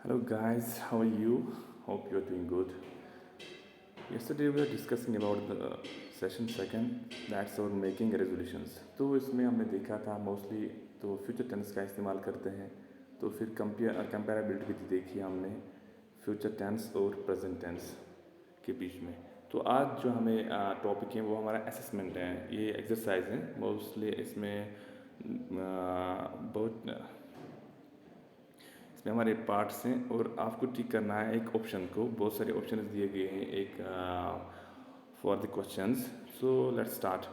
Hello guys, how are you? Hope you're doing good. Yesterday we were discussing about the session second, that's our making resolutions. तो इसमें हमने देखा था mostly तो future tense का इस्तेमाल करते हैं। तो फिर कंपेरेबिलिटी भी देखी हमने फ्यूचर टेंस और प्रेजेंट टेंस के बीच में। तो आज जो हमें टॉपिक है वो हमारा असेसमेंट है। ये एक्सरसाइज है मोस्टली इसमें बहुत इसमें हमारे पार्ट्स हैं और आपको टिक करना है एक ऑप्शन को। बहुत सारे ऑप्शन दिए गए हैं एक for the questions. So let's start.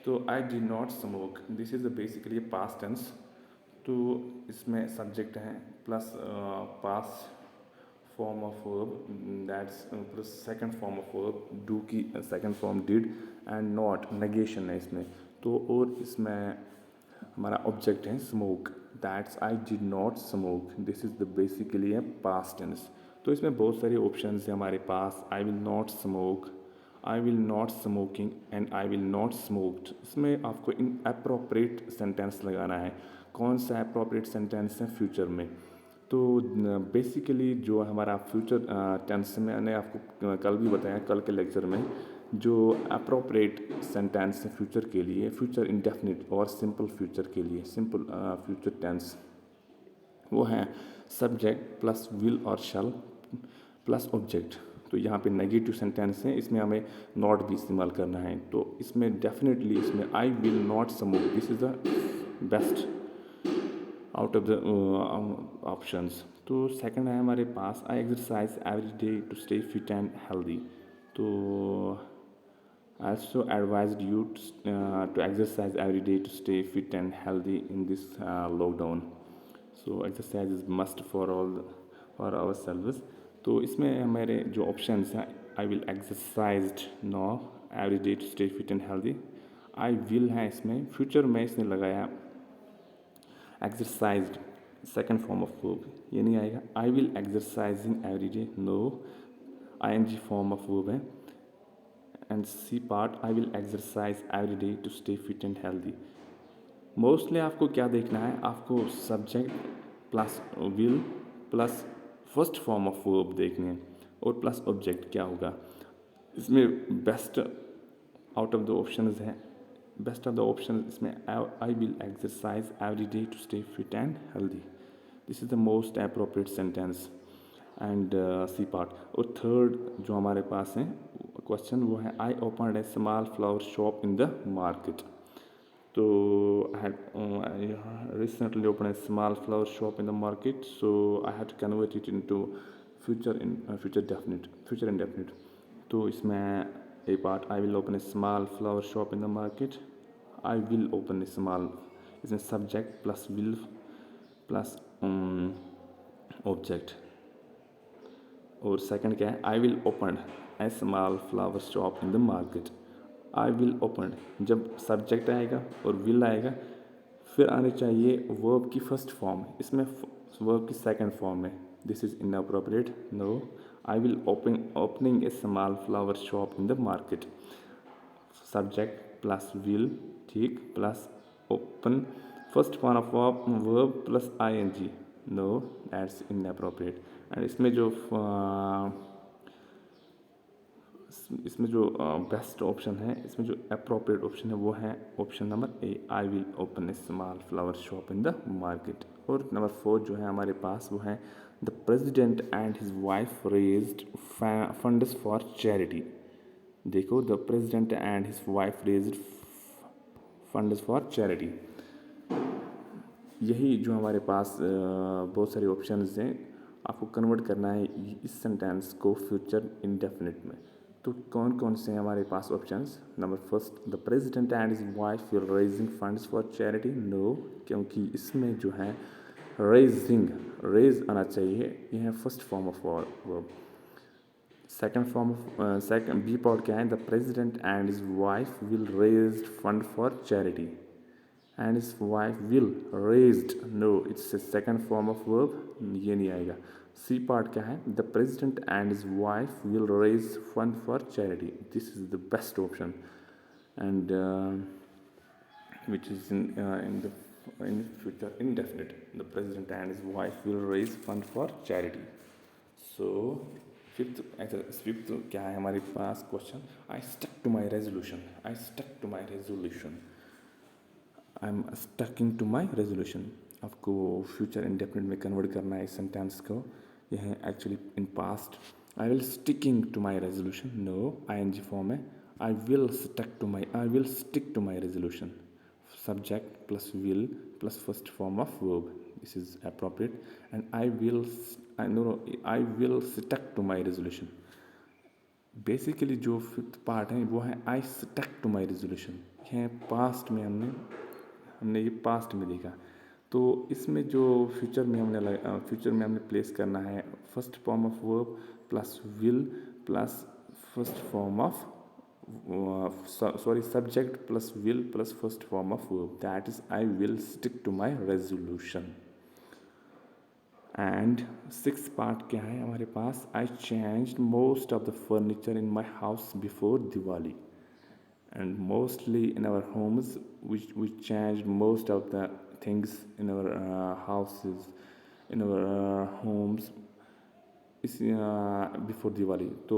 तो I did not smoke, this is basically past tense. तो इसमें सब्जेक्ट है plus past form of verb, that's plus second form of verb do की second form did, and not negation है इसमें। तो और इसमें हमारा ऑब्जेक्ट है smoke, that's I did not smoke, this is the basically है पास्ट टेंस। तो इसमें बहुत सारे ऑप्शन हैं हमारे पास। I will not smoke, I will not smoking and I will not smoked. इसमें आपको इन अप्रोप्रिएट सेंटेंस लगाना है। कौन सा अप्रोप्रिएट सेंटेंस है फ्यूचर में। तो बेसिकली जो हमारा फ्यूचर टेंस में मैंने आपको कल भी बताया, कल के लेक्चर में जो अप्रोप्रिएट सेंटेंस है फ्यूचर के लिए, फ्यूचर इंडेफिनिट और सिंपल फ्यूचर के लिए, सिंपल फ्यूचर टेंस वो है सब्जेक्ट प्लस विल और शैल प्लस ऑब्जेक्ट। तो यहाँ पे नेगेटिव सेंटेंस है, इसमें हमें नॉट भी इस्तेमाल करना है। तो इसमें डेफिनेटली इसमें I will not smoke, this is the best out of the options. तो सेकंड है हमारे पास I exercise every day to stay fit and healthy. तो also advised you to exercise every day to stay fit and healthy in this lockdown. So exercise is must for all for ourselves. तो इसमें हमारे जो options हैं, I will exercise no every day to stay fit and healthy. I will है इसमें, future में इसने लगाया exercised second form of verb, ये नहीं आएगा। I will exercising every day, no, ING form of verb है। And C part I will exercise every day to stay fit and healthy. Mostly आपको क्या देखना है, आपको subject plus will plus first form of verb देखने हैं और plus object क्या होगा। इसमें best out of the options है, बेस्ट ऑफ द ऑप्शन इसमें I will exercise every day to stay fit and healthy, this is the most appropriate sentence. And C part और third जो हमारे पास है क्वेश्चन वो है I opened a small flower shop in the market. तो I had recently opened a small flower shop in the market, so I had to convert it into future indefinite. तो इसमें a part I will open a small flower shop in the market, I will open a small, इसमें subject plus will plus object। और second क्या है, I will open a small flower shop in the market. I will open जब subject आएगा और will आएगा, फिर आने चाहिए वर्ब की फर्स्ट फॉर्म, इसमें वर्ब की सेकंड फॉर्म है, this is inappropriate, no. I will opening a small flower shop in the market, subject plus will, ठीक, plus open first form of verb plus ING, no, that's inappropriate. And इसमें जो best option है, इसमें जो appropriate option है वो है option number A, I will open a small flower shop in the market. और नंबर 4 जो है हमारे पास वो है the president and his wife raised funds for charity. देखो, the president and his wife raised funds for charity, यही जो हमारे पास बहुत सारे ऑप्शंस हैं, आपको कन्वर्ट करना है इस सेंटेंस को फ्यूचर इंडेफिनिट में। तो कौन कौन से हैं हमारे पास options. Number first, the president and his wife will raising funds for charity, no, क्योंकि इसमें जो है रेजिंग, रेज आना चाहिए, यह है first form of verb. Second form of second B part क्या है, the president and his wife will raise fund for charity, and his wife will raised, no, it's a second form of verb, ये नहीं आएगा। C part क्या है, the president and his wife will raise fund for charity, this is the best option and which is in the in future indefinite. The president and his wife will raise fund for charity. So fifth क्या है हमारे पास question? I stuck to my resolution. I stuck to my resolution. I am stucking to my resolution. आपको future indefinite में convert करना है इस sentence को. यह है actually in past. I will sticking to my resolution. No, I N G form है. I will stick to my resolution. Subject plus will plus first form of verb. This is appropriate. And I will stick to my resolution. Basically जो fifth part है वो है I stuck to my resolution. है past में हमने ये past में देखा. तो इसमें जो फ्यूचर में हमने प्लेस करना है first form of verb plus will plus first form of subject plus will plus first form of verb. That is, I will stick to my resolution. And sixth part क्या है हमारे पास? I changed most of the furniture in my house before Diwali. And mostly in our homes, we changed most of the things in our houses, in our homes before Diwali. तो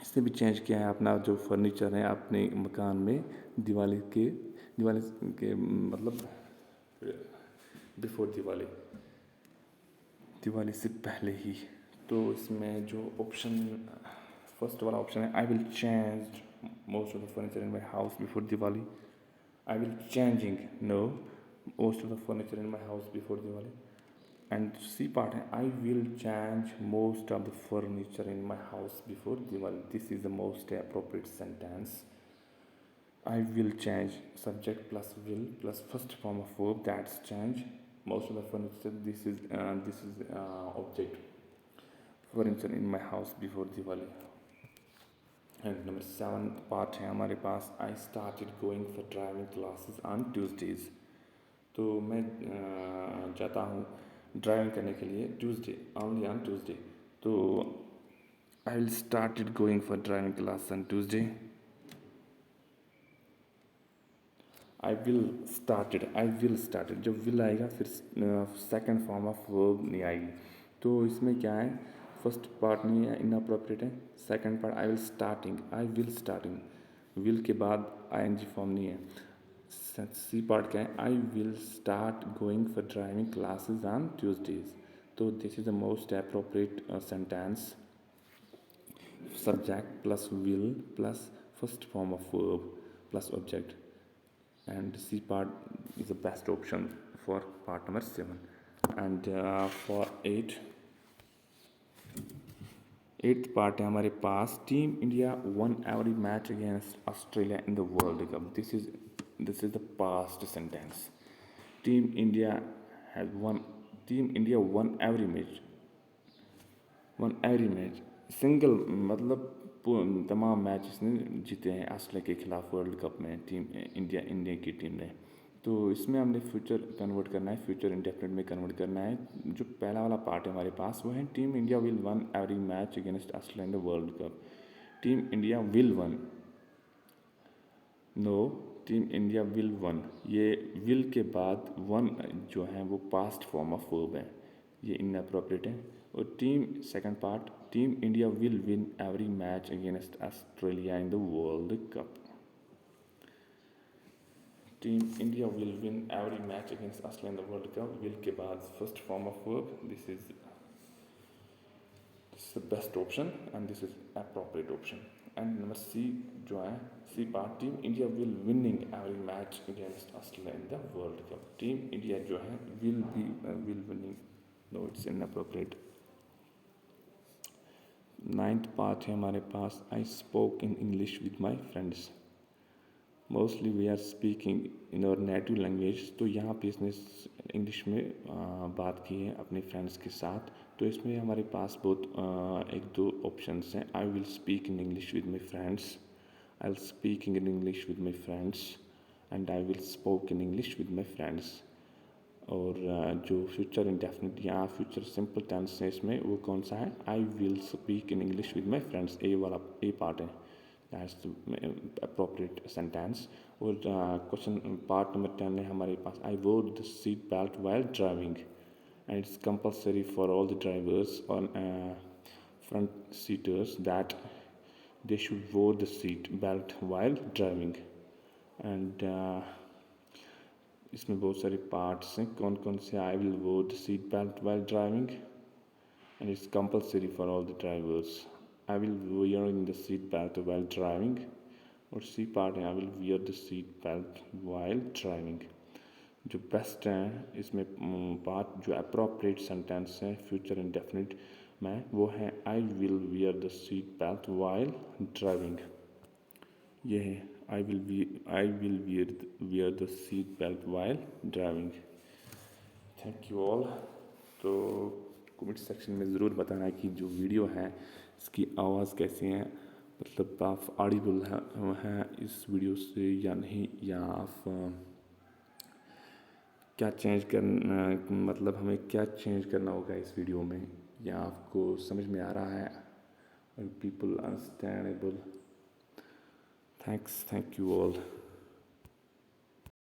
इसने भी change किया है अपना जो furniture है अपने मकान में दिवाली के मतलब बिफोर दिवाली से पहले ही. तो इसमें जो ऑप्शन फर्स्ट वाला ऑप्शन है I will change most of the furniture in my house before Diwali. I will changing know most of the furniture in my house before Diwali. And C part है I will change most of the furniture in my house before Diwali. This is the most appropriate sentence. I will change subject plus will plus first form of verb, that's change most of the furniture. This is object furniture in my house before Diwali. And number 7 part है हमारे पास I started going for driving classes on Tuesdays. तो मैं जाता हूँ driving करने के लिए Tuesday, only on Tuesday. तो I will started going for driving class on Tuesday. I will started जब विल आएगा फिर सेकंड फॉर्म ऑफ वर्ब नहीं आएगी. तो इसमें क्या है फर्स्ट पार्ट नहीं है इनअप्रोप्रिएट है. Second part I will starting will के बाद आईएनजी फॉर्म नहीं है. सी पार्ट क्या है I will start going for driving classes on Tuesdays. तो this is the most appropriate sentence. Subject plus will plus first form of verb plus object. And C part is the best option for part number 7. And for 8th part है हमारे पास team India won every match against Australia in the World Cup. This is the past sentence. Team India won every match. Single मतलब तमाम match इसने जीते हैं Australia के खिलाफ वर्ल्ड कप में टीम इंडिया की टीम ने. तो इसमें हमने फ्यूचर कन्वर्ट करना है, फ्यूचर इंडेफिनिट में कन्वर्ट करना है. जो पहला वाला पार्ट है हमारे पास वो है team India will won every match against Australia in the world cup. Team India will won, no team India will won. ये विल के बाद वन जो है वो पास्ट फॉर्म ऑफ वर्ब है, ये इनअप्रोप्रिएट है. और second part team India will win every match against Australia in the world cup. Team India will win every match against Australia in the world cup. Will के बाद first form of verb. This is the best option and this is appropriate option. And number C जो है C part team India will winning every match against Australia in the world cup. Team India जो है will winning, no it's inappropriate. 9th part है हमारे पास I spoke in English with my friends. Mostly we are speaking in our native language. तो यहाँ पे इसने English में बात की है अपने फ्रेंड्स के साथ. तो इसमें हमारे पास बहुत एक दो ऑप्शंस हैं. I will speak in English with my friends, I will speaking in English with my friends and I will spoke in English with my friends. और जो फ्यूचर इंडेफिनिट या फ्यूचर सिंपल टेंस है इसमें वो कौन सा है? I will speak in English with my friends. A part है. That's appropriate sentence. और क्वेश्चन पार्ट नंबर 10 है हमारे पास, I wore the seat belt while driving and it's compulsory for all the drivers on front seaters that they should wear the seat belt while driving and इसमें बहुत सारे parts हैं, कौन कौन से, I will wear the seat belt while driving and it's compulsory for all the drivers, I will wearing the seat belt while driving, और C part है, I will wear the seat belt while driving। जो best हैं इसमें part जो appropriate sentence है future indefinite में, वो है I will wear the seat belt while driving. ये है I will wear the seat belt while driving. Thank you all. तो कमेंट सेक्शन में ज़रूर बताना है कि जो वीडियो है इसकी आवाज़ कैसी है, मतलब आप ऑडिबल है इस वीडियो से या नहीं, या आप क्या चेंज करना, मतलब हमें क्या चेंज करना होगा इस वीडियो में, या आपको समझ में आ रहा है और people understandable. Thank you all.